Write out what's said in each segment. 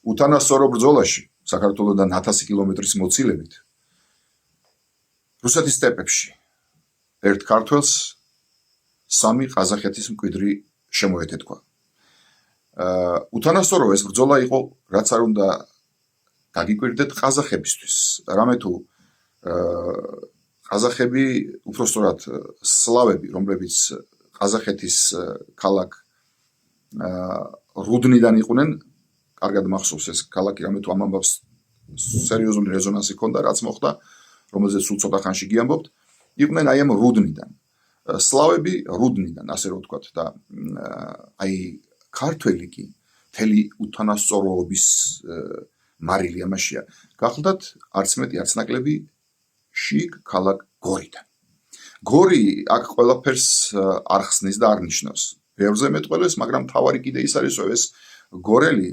უთანასწორო ბრძოლაში საქართველოსთან 1000 კილომეტრის მოცილებით რუსეთის სტეპებში ერთ ქართველს 3 ყაზახეთის მკვიდრი შემოეთეთქვა. უთანასწორო ეს ბრძოლა იყო, რაც არ უნდა გაგიკვირდეთ ყაზახებისთვის. რამე თუ ყაზახები, უფრო სწორად სლავები, რომლებიც ყაზახეთის ქალაქ რუდნიდან იყვნენ, კარგად მახსოვს ეს ქალაქი, რამე თუ ამ ამბავს სერიოზული რეზონანსი ჰქონდა, რაც მოხდა, რომელზეც სულ ცოტა ხანში გიამბობთ, იყვნენ აი ამ რუდნიდან. სლავები რუდნიდან, ასე რომ ვთქვათ, და აი ქართველი კი მთელი უთანასწორობის მარილი ამაშია. გახლდათ არც მეტი არც ნაკლები შიგ ქალაქ გორიდან. გორი აქ ყველაფერს არ ხსნის და არ ნიშნავს. ბევრზე მეტყველეს, მაგრამ თავარი კიდე ის არის, რომ ეს გორელი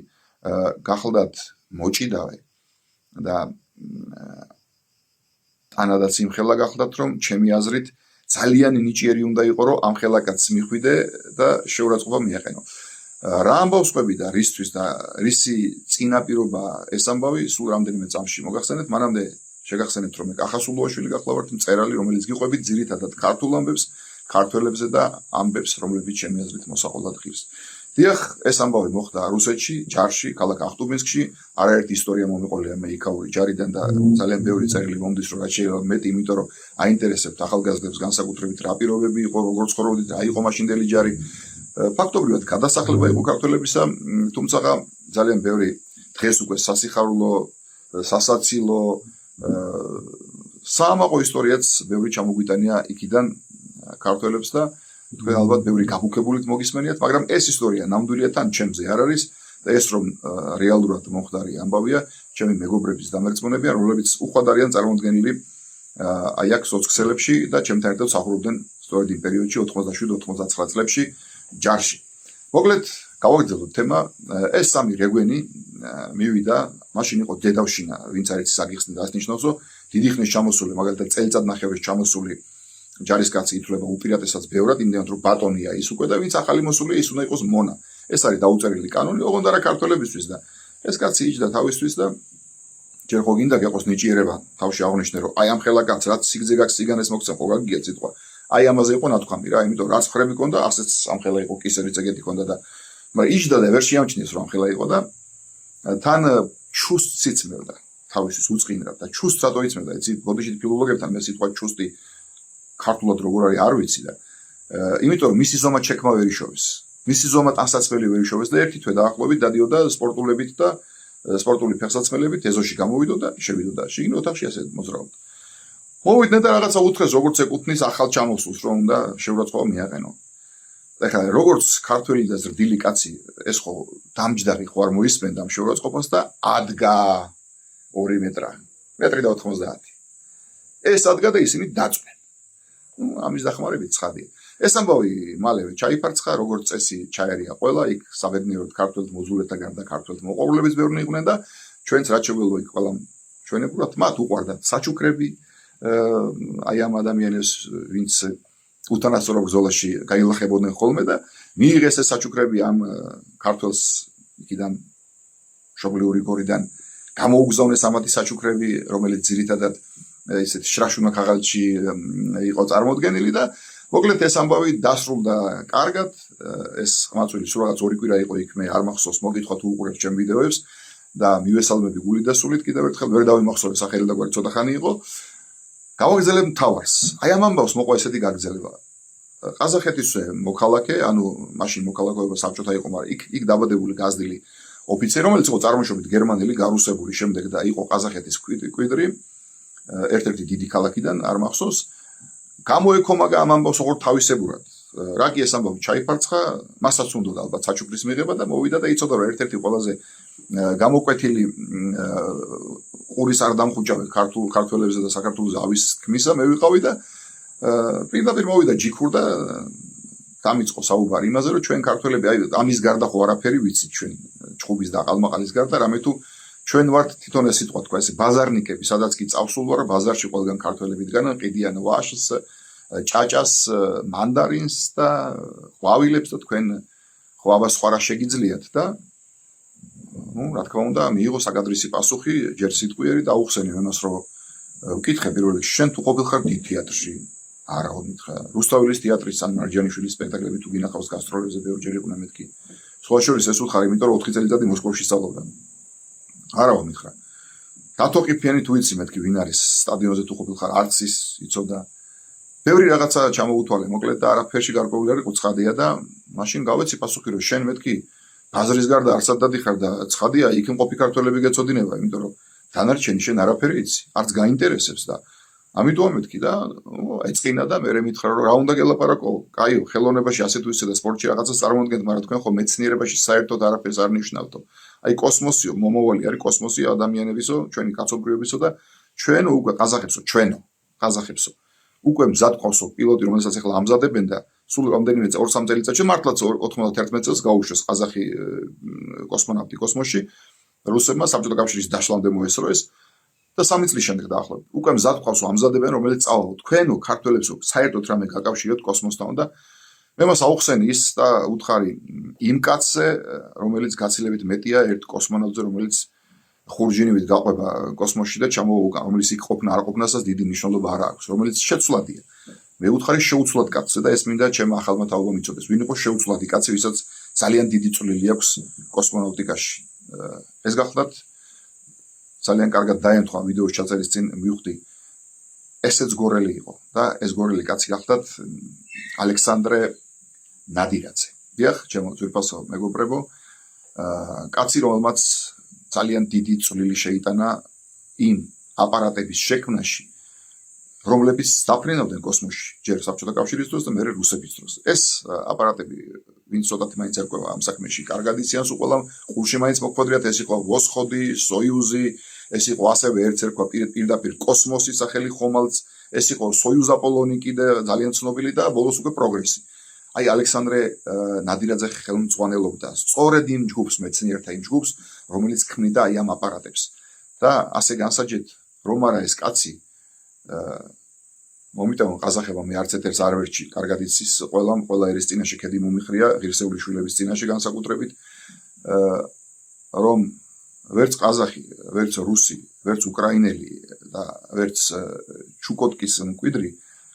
გახლდათ მოჭიდავე და თანადაც იმხელა გახლდათ, რომ ჩემი აზრით ძალიან ნიჭიერი უნდა იყო, რომ ამ ხელაკაც მიხვიდე და შეურაცხყოფა მიაყენო. რა ამბავს ყვები და რისთვის და რისი წინაპირობა ეს ამბავი სულ რამდენიმე წამში მოგახსენეთ, მანამდე შეგახსენებთ, რომ მე კახასულუაშვილი გახლავართ, მწერალი, რომელიც გიყვებით ძირითადად ქართულ ამბებს, ქართველებზე და ამბებს, რომლებიც ჩემი აზრით მოსაყოლად ღირს. დიახ, ეს ამბავი მოხდა რუსეთში, ჯარში, ქალაქ ახტუბინსკში, არაერთი ისტორია მომიყოლია მე იქაური ჯარიდან და ძალიან ბევრი წერილი მომდის, რომ რაც შეიძლება მეტი, იმიტომ რომ აინტერესებთ ახალგაზრდებს განსაკუთრებით რა პირობები იყო, როგორ ცხოვრობდით, რა იყო მაშინდელი ჯარი. ფაქტობრივად გადასახლება იყო ქართველებისა, თუმცა ძალიან ბევრი დღეს უკვე სასიხარულო, სასაცილო, საამაყო ისტორიაც ბევრი ჩამოგვიტანია იქიდან ქართველებს და თქვენ ალბათ ბევრი გაგუქებულით მოგისმენიათ, მაგრამ ეს ისტორია ნამდვილია თან ჩემზე არ არის და ეს რომ რეალურად მომხდარი ამბავია, ჩემი მეგობრების დამერწმუნებია, რომლებიც უხვად არიან წარმოდგენილი აი აქ სოციქსელებში და ჩემთან ერთად სახლობდნენ სწორედ იმ პერიოდში 87-99 წლებში ჯარში. მოკლედ გავაგრძელოთ თემა, ეს სამი რეგვენი მივიდა, მაშინ იყო დედავშინა, ვინც არის საგიხსნით და ასნიშნავს, რომ დიდი ხნის ჩამოსული, მაგალითად წელიწადნახევრის ჩამოსული ჯარისკაცი ითვლება უპირატესად ბევრად, იმდენად რომ ბატონია ის უკვე და ვინც ახალი მოსულია, ის უნდა იყოს მონა. ეს არის დაუწერილი კანონი, ოღონდ არა ქართველებისთვის და ეს კაცი იჯდა თავისთვის და ჯერ ხო გინდა გეყოს ნიჭიერება, თავში აღნიშნე რომ აი ამ ხელაკაც რაც სიგძე გაქვს სიგანეს მოგცემ, ხო გაგიგეთ სიტყვა. აი ამაზე იყო ნათქვამი რა, იმიტომ რაც ხრები ქონდა, ასეც ამ ხელა იყო კისერიც ეგეთი ქონდა და მაგრამ იჯდა და ვერ შეამჩნიეს რომ ამ ხელა იყო და თან ჩუსტს იწმევდა თავისთვის უწყინრად და ჩუსტს რატო იწმევდა, იცი, ბოდიში ფილოლოგებთან მე სიტყვა ჩუსტი ქართულად როგორ არის არ ვიცი და იმიტომ რომ მისი ზომა ჩექმა ვერ იშოვეს. მისი ზომა ტანსაცმელი ვერ იშოვეს და ერთი თვე დაახლოებით დადიოდა სპორტულებით და სპორტული ფეხსაცმელებით ეზოში გამოვიდო და შევიდო და შიგნით ოთახში ასე მოძრაობდა. მოვიდნენ და რაღაცა უთხრეს როგორც ეკუთვნის ახალ ჩამოსულს რომ უნდა შეურაცხყოფა მიაყენო. ეხლა როგორც ქართველი და ზრდილი კაცი ეს ხო დამჯდარი ხო არ მოისმენდა ამ შეურაცხყოფას და ადგა 2 მეტრი და 90. ეს ადგა და ისინი დაწვნენ. ამის დახმარებით ცხადია. ეს ამბავი მალევე ჩაიფარცხა, როგორც წესი ჩაერია ყველა, იქ საბედნიეროდ ქართველთ მოზულეთა გარდა ქართველთ მოყვარულებიც ბევრი იყვნენ და ჩვენც რაც შეგვეძლო იქ ყველა ჩვენებურად მათ უყვარდათ საჩუქრები, აი ამ ადამიანებს, ვინც უთანასწორო ბრძოლაში გაილახებოდნენ ხოლმე და მიიღეს ეს საჩუქრები ამ ქართველს იქიდან მშობლიური გორიდან გამოუგზავნეს ამათი საჩუქრები, რომელიც ძირითადად ისეთ შრაშუნა ქაღალდში იყო წარმოდგენილი და მოკლედ ეს ამბავი დასრულდა კარგად, ეს ყმაწვილი სულ რაღაც 2 კვირა იყო იქ, მე არ მახსოვს, მოგითხოთ უყურებთ ჩემ ვიდეოებს და მივესალმები გულით და სულით კიდევ ერთხელ, ვერ დავიმახსოვრე სახელი და გვარი ცოტა ხანი იყო. გავაგრძელებ მთავარს. აი ამ ამბავს მოყვა ესეთი გაგრძელება. ყაზახეთის მოქალაქე, ანუ მაშინ მოქალაქეობა საბჭოთა იყო, მაგრამ იქ დაბადებული გაზრდილი ოფიცერი, რომელიც იყო წარმოშობით გერმანელი, გარუსებული შემდეგ და იყო ყაზახეთის მკვიდრი, ერთ-ერთი დიდი ქალაქიდან, არ მახსოვს, გამოეკომაგა ამ ამბავს ოღონდ თავისებურად. რა კი ეს ამბავი ჩაიფარცხა, მასაც უნდოდა ალბათ საჩუქრის მიღება და მოვიდა და იცოდა რომ ერთ-ერთი ყველაზე გამოკვეთილი ყურის არ დამხუჭავენ ქართველებზე და საქართველოს ავის თქმისა მე ვიყავი და პირდაპირ მოვიდა ჯიქურ და დამიწყო საუბარი იმაზე რომ ჩვენ ქართველები აი ამის გარდა ხო არაფერი ვიცით ჩვენ ჭუბის და ყალმაყალის გარდა რამე თუ ჩვენ ვართ თვითონ ეს სიტყვა თქვა ესე ბაზარნიკები სადაც კი წავსულ ვარ ბაზარში ყველგან ქართველები დგანან ყიდიან ვაშს ჭაჭას მანდარინს და ყვავილებს და თქვენ ყვავას სხვა რა შეგიძლიათ და რა თქმა უნდა, მიიღო საკადრისი პასუხი, ჯერ სიტყვიერი და აუხსენე იმას, რომ ვკითხე პირველ რიგში, შენ თუ ყოფილხარ დიდ თეატრში? არა, მითხრა. რუსთაველის თეატრის ან მარჯანიშვილის სპექტაკლები თუ გინახავს გასტროლებზე ბევრჯერ იყვნენ მეთქი. სხვა შორის ეს უთხარი, იმიტომ რომ 4 წელიწადი მოსკოვში სწავლობდა. არა, მითხრა. დათო ყიფიანი თუ იცი მეთქი ვინ არის სტადიონზე თუ ყოფილხარ, არც ის იცოდა. ბევრი რაღაცა ჩამოუთვალე, მოკლედ და არაფერში გარკვეული არ იყო ცხადია და მაშინ გავეცი პასუხი, რომ შენ მეთქი ბაზრის გარდა არცად დადიხარ და ცხადია, იქ მყოფი ქართველები გეწოდინება, იმიტომ რომ დანარჩენი შენ არაფერი იცი, არც გაინტერესებს და ამიტომ მეთქი და ეწყინა და მე მითხრა რომ რა უნდა გელაპარაკო? კაიო, ხელოვნებაში ასე თუ ისე და სპორტში რაღაცას წარმოადგენთ, მაგრამ თქვენ ხო მეცნიერებაში საერთოდ არაფერს არ ნიშნავთო. აი კოსმოსიო, მომავალი არის კოსმოსი ადამიანებისო, ჩვენი კაცობრიობისო და ჩვენ უკვე ყაზახებსო, ჩვენო, ყაზახებსო. უკვე მზად ყავსო პილოტი, რომელსაც ახლა ამზადებენ და სულ რამდენიმე 2-3 წელიწადში მართლაც 91 წელს გაუშვეს ყაზახი კოსმონავტი კოსმოსში. რუსებმა საბჭოთა კავშირის დაშლამდე მოესწრო ეს და 3 წლის შემდეგ დაახლოებით. უკვე მზად ყავსო ამზადებენ, რომელიც წავალო. თქვენო ქართველებსო, საერთოდ რამე გაკავშიროთ კოსმოსთან და მე მას აუხსენი ის და უთხარი იმ კაცზე, რომელიც გაცილებით მეტია ერთ კოსმონავტზე, რომელიც ხურჯინივით გაყვება კოსმოსში და ჩამოუგა, რომელიც იქ ყოფნა არ ყოფნასაც დიდი მნიშვნელობა არ აქვს, რომელიც შეცვლადია. მე უთხარი შეუცვლად კაცზე და ეს მინდა ჩემმა ახალმა თაობამ იცოდეს, ვინ იყო შეუცვლადი კაცი, ვისაც ძალიან დიდი წვლილი აქვს კოსმონავტიკაში. ეს გახლავთ ძალიან კარგად დაემთხვა ვიდეოს ჩაწერის წინ მივხვდი ესეც გორელი იყო და ეს გორელი კაცი გახლავთ ალექსანდრე ნადირაძე. დიახ, ჩემო ძვირფასო მეგობრებო, კაცი რომელმაც ძალიან დიდი წვლილი შეიტანა იმ აპარატების შექმნაში, რომლებიც დაფრინავდნენ კოსმოსში, ჯერ საბჭოთა კავშირის დროს და მერე რუსების დროს. ეს აპარატები ვინც ცოტათი მაინც ერკვევა ამ საქმეში, კარგად იციან, სულ ყველა ყურში მაინც მოქმედრიათ, ეს იყო ვოსხოდი, სოიუზი, ეს იყო ასევე ერთ ერქვა პირდაპირ კოსმოსის სახელი ხომალდს, ეს იყო სოიუზ აპოლონი კიდე ძალიან ცნობილი და ბოლოს უკვე პროგრესი. აი ალექსანდრე ნადირაძე ხელმძღვანელობდა სწორედ იმ ჯგუფს, მეცნიერთა იმ ჯგუფს, რომელიც ქმნიდა აი ამ აპარატებს. და ასე განსაჯეთ, რომ არა ეს კაცი მომიტევენ ყაზახებმა მე არც ერთს არ ვერჩი, კარგად იცის ყველა ერის წინაშე ქედი მომიხრია, ღირსეული შვილების წინაშე განსაკუთრებით, რომ ვერც ყაზახი, ვერც რუსი, ვერც უკრაინელი და ვერც ჩუკოტკის მკვიდრი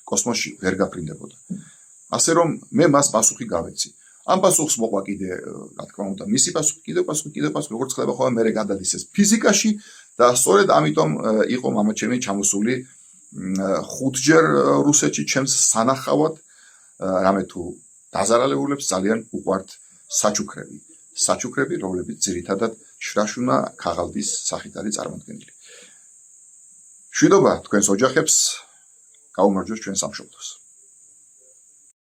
კოსმოსში ვერ გაფრინდებოდა. ასე რომ მე მას პასუხი გავეცი. ამ პასუხს მოყვა კიდე, რა თქმა უნდა, მისი პასუხი, კიდევ პასუხი, როგორც ხდება ხოლმე მე გადადის ეს ფიზიკაში და სწორედ ამიტომ იყო მამაჩემი ჩამოსული 5-ჯერ რუსეთში ჩემს სანახავად, რამე თუ დაზარალებულებს ძალიან უყვართ საჩუქრები, რომლებიც ძირითადად შრაშუნა ქაღალდის სახით არის წარმოდგენილი. მშვიდობა თქვენს ოჯახებს, გაუმარჯოს ჩვენ სამშობლოს.